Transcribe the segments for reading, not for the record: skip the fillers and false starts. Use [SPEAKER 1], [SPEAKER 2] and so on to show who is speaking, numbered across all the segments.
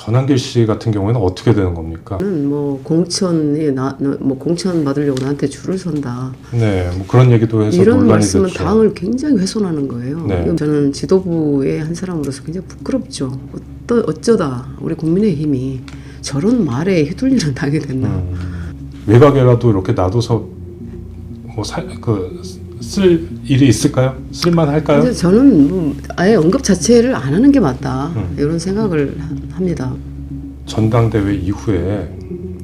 [SPEAKER 1] 전한길 씨 같은 경우에는 어떻게 되는 겁니까?
[SPEAKER 2] 뭐 공천에 뭐 공천 받으려고 나한테 줄을 선다.
[SPEAKER 1] 네, 뭐 그런 얘기도 해서
[SPEAKER 2] 이런
[SPEAKER 1] 논란이
[SPEAKER 2] 말씀은
[SPEAKER 1] 됐죠.
[SPEAKER 2] 당을 굉장히 훼손하는 거예요.
[SPEAKER 1] 네.
[SPEAKER 2] 이건 저는 지도부의 한 사람으로서 굉장히 부끄럽죠. 어쩌다 우리 국민의힘이 저런 말에 휘둘리는 당이 됐나.
[SPEAKER 1] 외곽에라도 이렇게 놔둬서 뭐 쓸 일이 있을까요? 쓸만할까요?
[SPEAKER 2] 근데 저는 뭐 아예 언급 자체를 안 하는 게 맞다. 이런 생각을 합니다.
[SPEAKER 1] 전당대회 이후에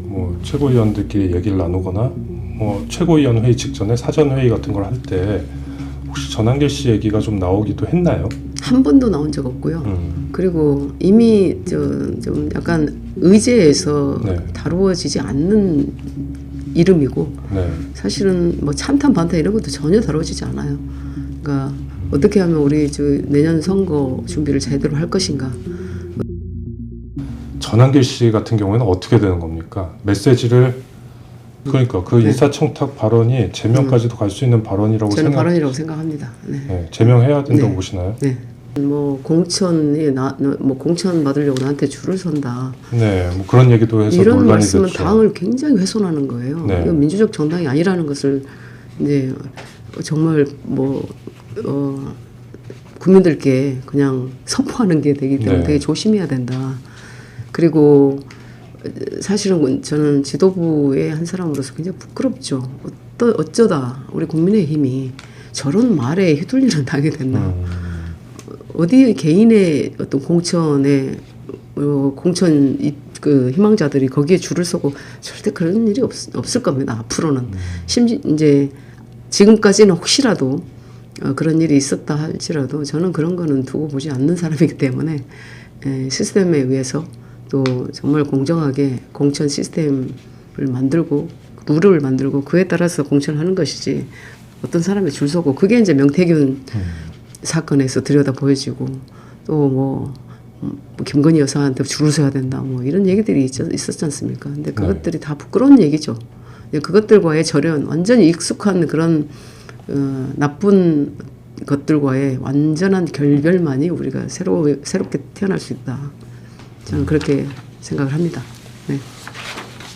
[SPEAKER 1] 뭐 최고위원들끼리 얘기를 나누거나 뭐 최고위원 회의 직전에 사전 회의 같은 걸 할 때 혹시 전한길 씨 얘기가 좀 나오기도 했나요?
[SPEAKER 2] 한 번도 나온 적 없고요. 그리고 이미 좀 약간 의제에서
[SPEAKER 1] 네.
[SPEAKER 2] 다루어지지 않는 이름이고
[SPEAKER 1] 네.
[SPEAKER 2] 사실은 뭐 찬탄 반탄 이런 것도 전혀 다루어지지 않아요. 그러니까 어떻게 하면 우리 내년 선거 준비를 제대로 할 것인가.
[SPEAKER 1] 전한길 씨 같은 경우에는 어떻게 되는 겁니까? 메시지를 그러니까 그
[SPEAKER 2] 네.
[SPEAKER 1] 인사청탁 발언이 제명까지도 갈 수 있는 발언이라고
[SPEAKER 2] 저는 발언이라고 생각합니다. 네.
[SPEAKER 1] 네, 제명해야 된다고
[SPEAKER 2] 네.
[SPEAKER 1] 보시나요?
[SPEAKER 2] 네. 뭐 공천에 뭐 공천 받으려고 나한테 줄을 선다.
[SPEAKER 1] 네, 뭐 그런 얘기도 해서
[SPEAKER 2] 이런
[SPEAKER 1] 논란이
[SPEAKER 2] 말씀은
[SPEAKER 1] 됐죠.
[SPEAKER 2] 당을 굉장히 훼손하는 거예요.
[SPEAKER 1] 네.
[SPEAKER 2] 이건 민주적 정당이 아니라는 것을 이제 정말 국민들께 그냥 선포하는 게 되기 때문에
[SPEAKER 1] 네.
[SPEAKER 2] 되게 조심해야 된다. 그리고 사실은 저는 지도부의 한 사람으로서 굉장히 부끄럽죠. 어쩌다 우리 국민의힘이 저런 말에 휘둘리는 당이 됐나. 어디 개인의 어떤 공천 그 희망자들이 거기에 줄을 서고 절대 그런 일이 없을 겁니다. 앞으로는 심지 이제 지금까지는 혹시라도 그런 일이 있었다 할지라도 저는 그런 거는 두고 보지 않는 사람이기 때문에 시스템에 의해서 또 정말 공정하게 공천 시스템을 만들고 룰을 만들고 그에 따라서 공천하는 것이지 어떤 사람이 줄 서고 그게 이제 명태균 사건에서 들여다 보여지고 또 뭐 김건희 여사한테 줄을 서야 된다 뭐 이런 얘기들이 있었지 않습니까? 근데 그것들이 다 부끄러운 얘기죠. 그것들과의 절연 완전히 익숙한 그런 나쁜 것들과의 완전한 결별만이 우리가 새롭게 태어날 수 있다. 저는 그렇게 생각을 합니다. 네.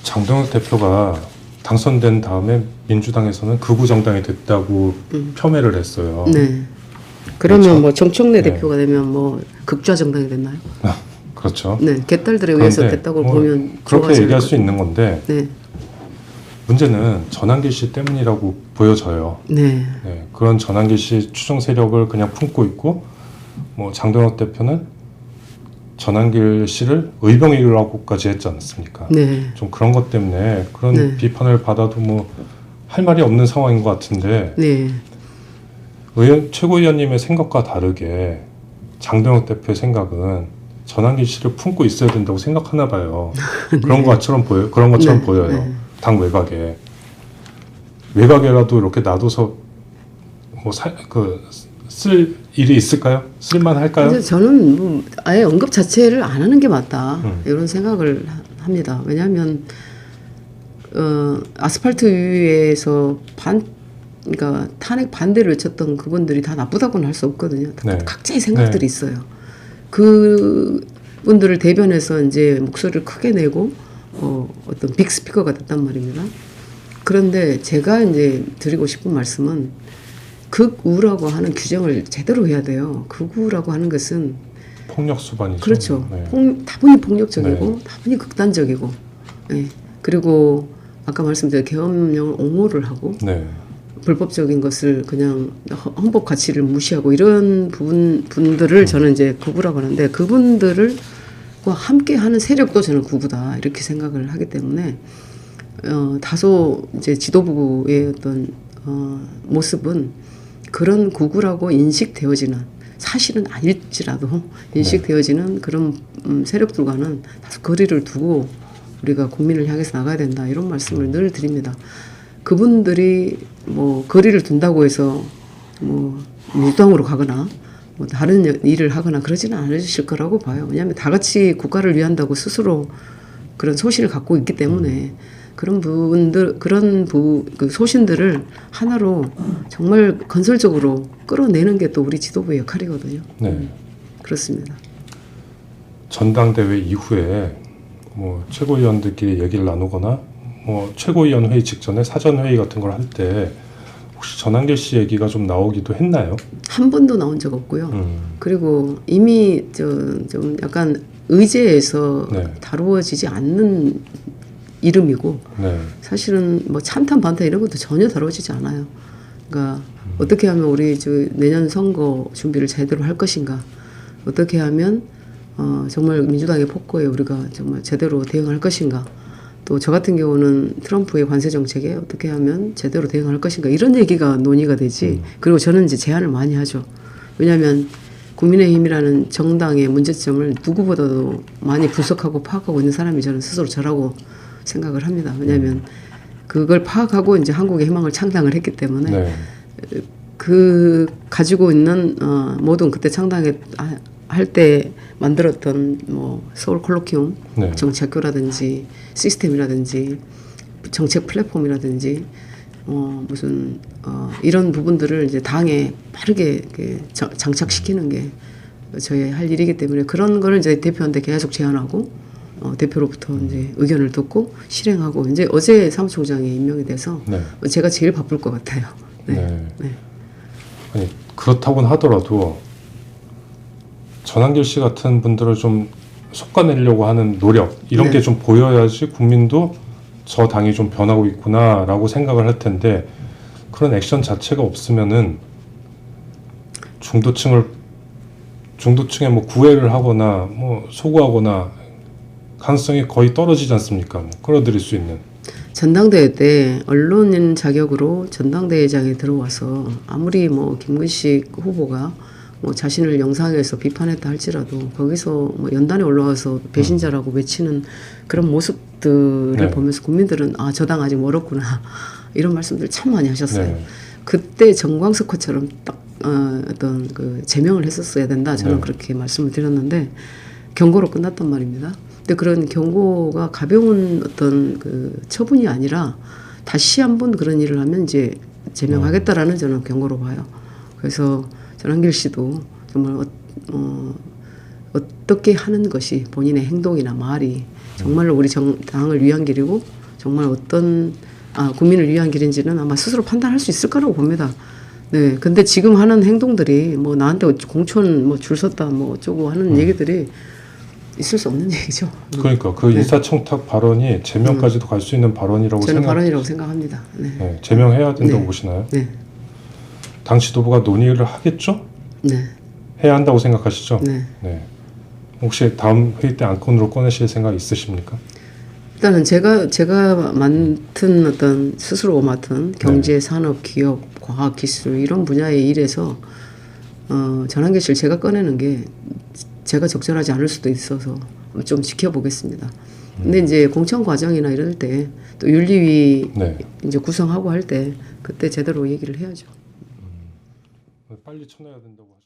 [SPEAKER 1] 장동혁 대표가 당선된 다음에 민주당에서는 극우 정당이 됐다고 폄훼를 했어요.
[SPEAKER 2] 네. 그러면
[SPEAKER 1] 그렇죠?
[SPEAKER 2] 뭐 정청래
[SPEAKER 1] 네.
[SPEAKER 2] 대표가 되면 뭐 극좌 정당이 됐나요?
[SPEAKER 1] 그렇죠.
[SPEAKER 2] 네, 개딸들에 의해서 됐다고
[SPEAKER 1] 뭐
[SPEAKER 2] 보면
[SPEAKER 1] 그렇게 얘기할 수 있는 건데
[SPEAKER 2] 네,
[SPEAKER 1] 문제는 전한길 씨 때문이라고 보여져요.
[SPEAKER 2] 네,
[SPEAKER 1] 네, 그런 전한길 씨 추종 세력을 그냥 품고 있고 뭐 장동혁 대표는 전한길 씨를 의병이라고까지 했지 않습니까?
[SPEAKER 2] 네,
[SPEAKER 1] 좀 그런 것 때문에 그런
[SPEAKER 2] 네.
[SPEAKER 1] 비판을 받아도 뭐 할 말이 없는 상황인 것 같은데
[SPEAKER 2] 네,
[SPEAKER 1] 최고위원님의 생각과 다르게 장동혁 대표의 생각은 전한길 씨를 품고 있어야 된다고 생각하나 봐요. 그런 것처럼
[SPEAKER 2] 네,
[SPEAKER 1] 보여요.
[SPEAKER 2] 네.
[SPEAKER 1] 당 외곽에라도 이렇게 놔둬서 뭐 쓸 일이 있을까요? 쓸만할까요?
[SPEAKER 2] 근데 저는 뭐 아예 언급 자체를 안 하는 게 맞다 이런 생각을 합니다. 왜냐하면 아스팔트 위에서 그러니까 탄핵 반대를 외쳤던 그분들이 다 나쁘다고는 할 수 없거든요.
[SPEAKER 1] 네.
[SPEAKER 2] 각자의 생각들이
[SPEAKER 1] 네.
[SPEAKER 2] 있어요. 그 분들을 대변해서 이제 목소리를 크게 내고 어떤 빅 스피커가 됐단 말입니다. 그런데 제가 이제 드리고 싶은 말씀은 극우라고 하는 규정을 제대로 해야 돼요. 극우라고 하는 것은
[SPEAKER 1] 폭력 수반이죠.
[SPEAKER 2] 그렇죠.
[SPEAKER 1] 네.
[SPEAKER 2] 다분히 폭력적이고
[SPEAKER 1] 네.
[SPEAKER 2] 다분히 극단적이고 네. 그리고 아까 말씀드린 계엄령을 옹호를 하고
[SPEAKER 1] 네.
[SPEAKER 2] 불법적인 것을 그냥 헌법 가치를 무시하고 이런 분들을 저는 이제 극우라고 하는데 그분들과 함께하는 세력도 저는 극우다 이렇게 생각을 하기 때문에 다소 이제 지도부의 어떤 모습은 그런 극우라고 인식되어지는 사실은 아닐지라도 인식되어지는 그런 세력들과는 다소 거리를 두고 우리가 국민을 향해서 나가야 된다 이런 말씀을 늘 드립니다. 그분들이 뭐 거리를 둔다고 해서 뭐 민주당으로 가거나 뭐 다른 일을 하거나 그러지는 않으실 거라고 봐요. 왜냐하면 다 같이 국가를 위한다고 스스로 그런 소신을 갖고 있기 때문에 그런 그 소신들을 하나로 정말 건설적으로 끌어내는 게 또 우리 지도부의 역할이거든요.
[SPEAKER 1] 네.
[SPEAKER 2] 그렇습니다.
[SPEAKER 1] 전당대회 이후에 뭐 최고위원들끼리 얘기를 나누거나 뭐 최고위원 회의 직전에 사전 회의 같은 걸 할 때 혹시 전한길 씨 얘기가 좀 나오기도 했나요?
[SPEAKER 2] 한 번도 나온 적 없고요. 그리고 이미 좀 약간 의제에서
[SPEAKER 1] 네.
[SPEAKER 2] 다루어지지 않는 이름이고
[SPEAKER 1] 네.
[SPEAKER 2] 사실은 뭐 찬탄 반탄 이런 것도 전혀 다루어지지 않아요. 그러니까 어떻게 하면 우리 내년 선거 준비를 제대로 할 것인가, 어떻게 하면 정말 민주당의 폭거에 우리가 정말 제대로 대응할 것인가, 또 저 같은 경우는 트럼프의 관세 정책에 어떻게 하면 제대로 대응할 것인가, 이런 얘기가 논의가 되지. 그리고 저는 이제 제안을 많이 하죠. 왜냐하면 국민의힘이라는 정당의 문제점을 누구보다도 많이 분석하고 파악하고 있는 사람이 저는 스스로 저라고 생각을 합니다. 왜냐하면 그걸 파악하고 이제 한국의 희망을 창당을 했기 때문에
[SPEAKER 1] 네.
[SPEAKER 2] 그 가지고 있는 모든 그때 창당할 때 만들었던 뭐 서울 콜로키움
[SPEAKER 1] 네.
[SPEAKER 2] 정치학교라든지 시스템이라든지 정책 플랫폼이라든지 무슨 이런 부분들을 이제 당에 빠르게 이렇게 장착시키는 게 저의 할 일이기 때문에 그런 거를 이제 대표한테 계속 제안하고 대표로부터 이제 의견을 듣고 실행하고, 이제 어제 사무총장이 임명이 돼서
[SPEAKER 1] 네.
[SPEAKER 2] 제가 제일 바쁠 것 같아요. 네.
[SPEAKER 1] 네.
[SPEAKER 2] 네.
[SPEAKER 1] 아니 그렇다고는 하더라도 전한길 씨 같은 분들을 좀 솎아내려고 하는 노력 이런
[SPEAKER 2] 네.
[SPEAKER 1] 게 좀 보여야지 국민도 저 당이 좀 변하고 있구나라고 생각을 할 텐데 그런 액션 자체가 없으면은 중도층에 뭐 구애를 하거나 뭐 소구하거나 가능성이 거의 떨어지지 않습니까? 뭐 끌어들일 수 있는.
[SPEAKER 2] 전당대회 때 언론인 자격으로 전당대회장에 들어와서 아무리 뭐 김근식 후보가 뭐 자신을 영상에서 비판했다 할지라도 거기서 뭐 연단에 올라와서 배신자라고 외치는 그런 모습들을
[SPEAKER 1] 네.
[SPEAKER 2] 보면서 국민들은 저 당 아직 멀었구나 이런 말씀들 참 많이 하셨어요.
[SPEAKER 1] 네.
[SPEAKER 2] 그때 정광석화처럼 딱 어떤 그 제명을 했었어야 된다, 저는
[SPEAKER 1] 네.
[SPEAKER 2] 그렇게 말씀을 드렸는데 경고로 끝났단 말입니다. 근데 그런 경고가 가벼운 어떤 그 처분이 아니라 다시 한번 그런 일을 하면 이제 제명하겠다라는 저는 경고로 봐요. 그래서 전한길 씨도 정말 어떻게 하는 것이 본인의 행동이나 말이 정말로 우리 당을 위한 길이고 정말 어떤 국민을 위한 길인지는 아마 스스로 판단할 수 있을 거라고 봅니다. 네, 근데 지금 하는 행동들이 뭐 나한테 공천 뭐 줄 섰다 뭐 어쩌고 하는 얘기들이 있을 수 없는 얘기죠.
[SPEAKER 1] 그러니까 그 인사청탁 발언이 제명까지도 갈 수 있는 발언이라고
[SPEAKER 2] 저는 발언이라고 생각합니다. 네.
[SPEAKER 1] 네, 제명해야 된다고
[SPEAKER 2] 네.
[SPEAKER 1] 보시나요?
[SPEAKER 2] 네.
[SPEAKER 1] 당 지도부가 논의를 하겠죠?
[SPEAKER 2] 네.
[SPEAKER 1] 해야 한다고 생각하시죠?
[SPEAKER 2] 네.
[SPEAKER 1] 네. 혹시 다음 회의 때 안건으로 꺼내실 생각 있으십니까?
[SPEAKER 2] 일단은 제가 맡은 어떤 스스로 맡은 경제, 산업, 기업, 과학, 기술 이런 분야의 일에서 전한길 씨를 제가 꺼내는 게 제가 적절하지 않을 수도 있어서 좀 지켜보겠습니다. 근데 이제 공천 과정이나 이럴 때 또 윤리위
[SPEAKER 1] 네.
[SPEAKER 2] 이제 구성하고 할 때 그때 제대로 얘기를 해야죠.
[SPEAKER 1] 빨리 쳐내야 된다고 하시죠.